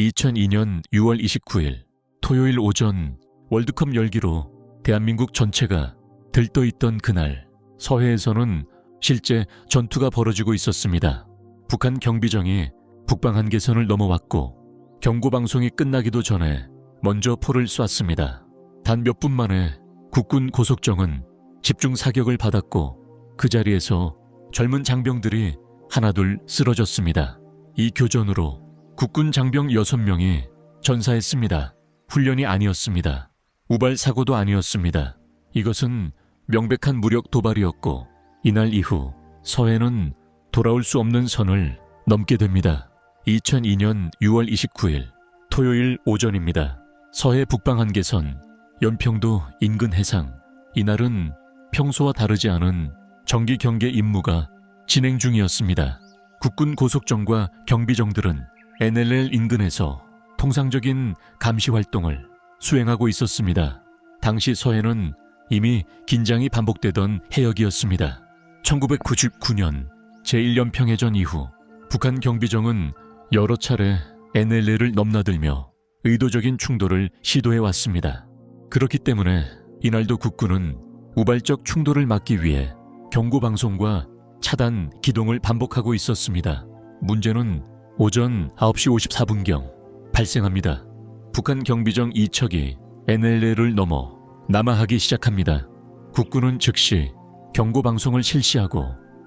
2002년 6월 29일 토요일 오전 월드컵 열기로 대한민국 전체가 들떠있던 그날, 서해에서는 실제 전투가 벌어지고 있었습니다. 북한 경비정이 북방 한계선을 넘어왔고 경고방송이 끝나기도 전에 먼저 포를 쐈습니다. 단 몇 분 만에 국군 고속정은 집중 사격을 받았고 그 자리에서 젊은 장병들이 하나둘 쓰러졌습니다. 이 교전으로 국군 장병 6명이 전사했습니다. 훈련이 아니었습니다. 우발 사고도 아니었습니다. 이것은 명백한 무력 도발이었고 이날 이후 서해는 돌아올 수 없는 선을 넘게 됩니다. 2002년 6월 29일 토요일 오전입니다. 서해 북방 한계선 연평도 인근 해상. 이날은 평소와 다르지 않은 정기 경계 임무가 진행 중이었습니다. 국군 고속정과 경비정들은 NLL 인근에서 통상적인 감시 활동을 수행하고 있었습니다. 당시 서해는 이미 긴장이 반복되던 해역이었습니다. 1999년 제1연평해전 이후 북한 경비정은 여러 차례 NLL을 넘나들며 의도적인 충돌을 시도해왔습니다. 그렇기 때문에 이날도 국군은 우발적 충돌을 막기 위해 경고방송과 차단, 기동을 반복하고 있었습니다. 문제는 오전 9시 54분경 발생합니다. 북한 경비정 2척이 NLL을 넘어 남하하기 시작합니다. 국군은 즉시 경고방송을 실시하고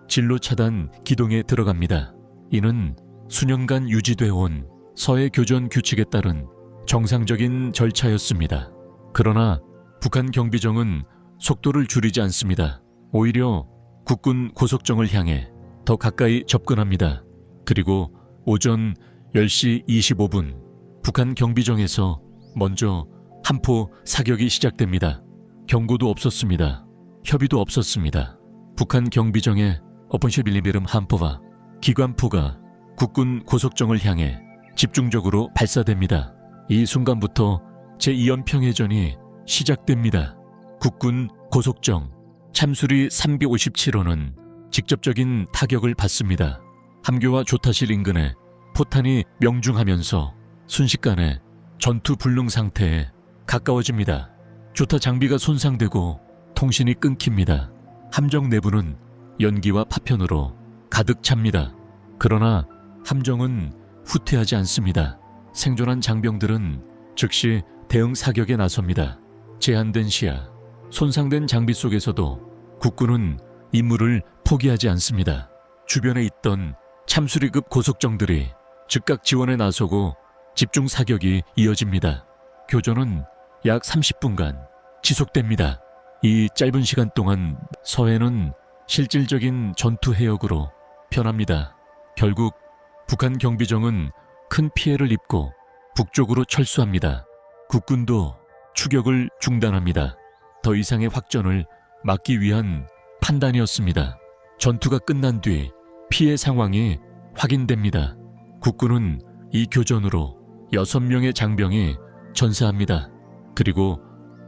진로 차단 기동에 들어갑니다. 이는 수년간 유지돼 온 서해 교전 규칙에 따른 정상적인 절차였습니다. 그러나 북한 경비정은 속도를 줄이지 않습니다. 오히려 국군 고속정을 향해 더 가까이 접근합니다. 그리고 오전 10시 25분 북한 경비정에서 먼저 한포 사격이 시작됩니다. 경고도 없었습니다. 협의도 없었습니다. 북한 경비정의 오픈실 밀리베름 한포와 기관포가 국군 고속정을 향해 집중적으로 발사됩니다. 이 순간부터 제2연평해전이 시작됩니다. 국군 고속정 참수리 357호는 직접적인 타격을 받습니다. 함교와 조타실 인근에 포탄이 명중하면서 순식간에 전투 불능 상태에 가까워집니다. 조타 장비가 손상되고 통신이 끊깁니다. 함정 내부는 연기와 파편으로 가득 찹니다. 그러나 함정은 후퇴하지 않습니다. 생존한 장병들은 즉시 대응 사격에 나섭니다. 제한된 시야, 손상된 장비 속에서도 국군은 임무를 포기하지 않습니다. 주변에 있던 참수리급 고속정들이 즉각 지원에 나서고 집중 사격이 이어집니다. 교전은 약 30분간 지속됩니다. 이 짧은 시간 동안 서해는 실질적인 전투 해역으로 변합니다. 결국 북한 경비정은 큰 피해를 입고 북쪽으로 철수합니다. 국군도 추격을 중단합니다. 더 이상의 확전을 막기 위한 판단이었습니다. 전투가 끝난 뒤 피해 상황이 확인됩니다. 국군은 이 교전으로 6명의 장병이 전사합니다. 그리고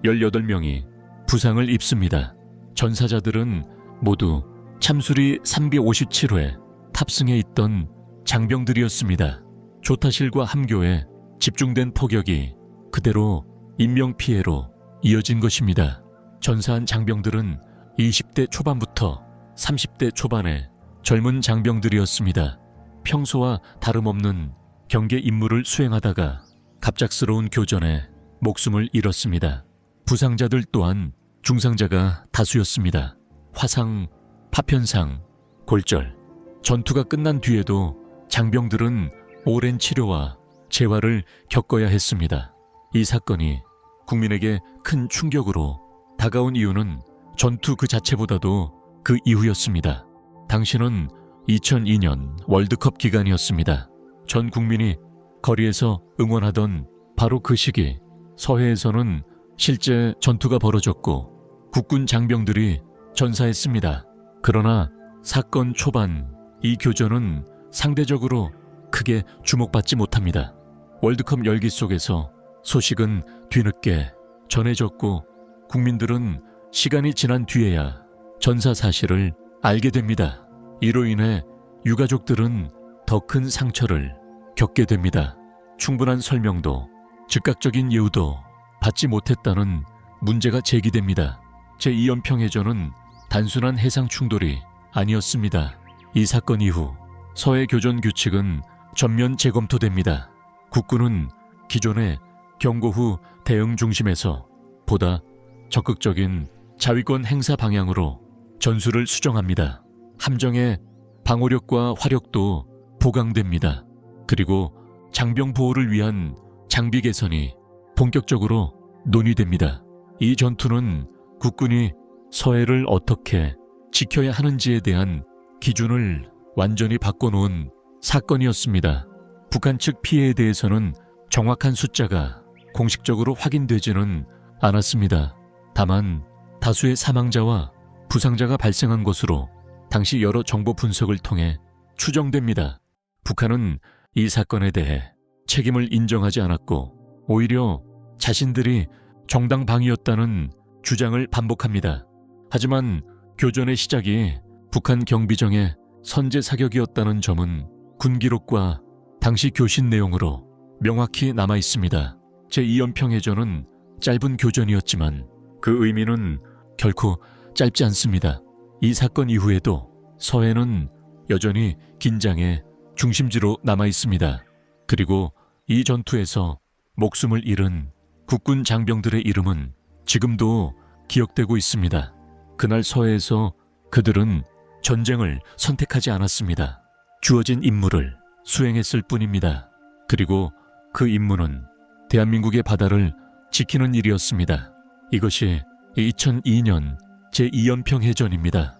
18명이 부상을 입습니다. 전사자들은 모두 참수리 357호에 탑승해 있던 장병들이었습니다. 조타실과 함교에 집중된 포격이 그대로 인명피해로 이어진 것입니다. 전사한 장병들은 20대 초반부터 30대 초반의 젊은 장병들이었습니다. 평소와 다름없는 경계 임무를 수행하다가 갑작스러운 교전에 목숨을 잃었습니다. 부상자들 또한 중상자가 다수였습니다. 화상, 파편상, 골절. 전투가 끝난 뒤에도 장병들은 오랜 치료와 재활을 겪어야 했습니다. 이 사건이 국민에게 큰 충격으로 다가온 이유는 전투 그 자체보다도 그 이후였습니다. 당시는 2002년 월드컵 기간이었습니다. 전 국민이 거리에서 응원하던 바로 그 시기, 서해에서는 실제 전투가 벌어졌고 국군 장병들이 전사했습니다. 그러나 사건 초반 이 교전은 상대적으로 크게 주목받지 못합니다. 월드컵 열기 속에서 소식은 뒤늦게 전해졌고 국민들은 시간이 지난 뒤에야 전사 사실을 알게 됩니다. 이로 인해 유가족들은 더 큰 상처를 겪게 됩니다. 충분한 설명도 즉각적인 예우도 받지 못했다는 문제가 제기됩니다. 제2연평해전은 단순한 해상 충돌이 아니었습니다. 이 사건 이후 서해 교전 규칙은 전면 재검토됩니다. 국군은 기존의 경고 후 대응 중심에서 보다 적극적인 자위권 행사 방향으로 전술을 수정합니다. 함정의 방어력과 화력도 보강됩니다. 그리고 장병 보호를 위한 장비 개선이 본격적으로 논의됩니다. 이 전투는 국군이 서해를 어떻게 지켜야 하는지에 대한 기준을 완전히 바꿔놓은 사건이었습니다. 북한 측 피해에 대해서는 정확한 숫자가 공식적으로 확인되지는 않았습니다. 다만 다수의 사망자와 부상자가 발생한 것으로 당시 여러 정보 분석을 통해 추정됩니다. 북한은 이 사건에 대해 책임을 인정하지 않았고 오히려 자신들이 정당방위였다는 주장을 반복합니다. 하지만 교전의 시작이 북한 경비정의 선제 사격이었다는 점은 군기록과 당시 교신 내용으로 명확히 남아 있습니다. 제2연평해전은 짧은 교전이었지만 그 의미는 결코 짧지 않습니다. 이 사건 이후에도 서해는 여전히 긴장의 중심지로 남아 있습니다. 그리고 이 전투에서 목숨을 잃은 국군 장병들의 이름은 지금도 기억되고 있습니다. 그날 서해에서 그들은 전쟁을 선택하지 않았습니다. 주어진 임무를 수행했을 뿐입니다. 그리고 그 임무는 대한민국의 바다를 지키는 일이었습니다. 이것이 2002년 제2연평해전입니다.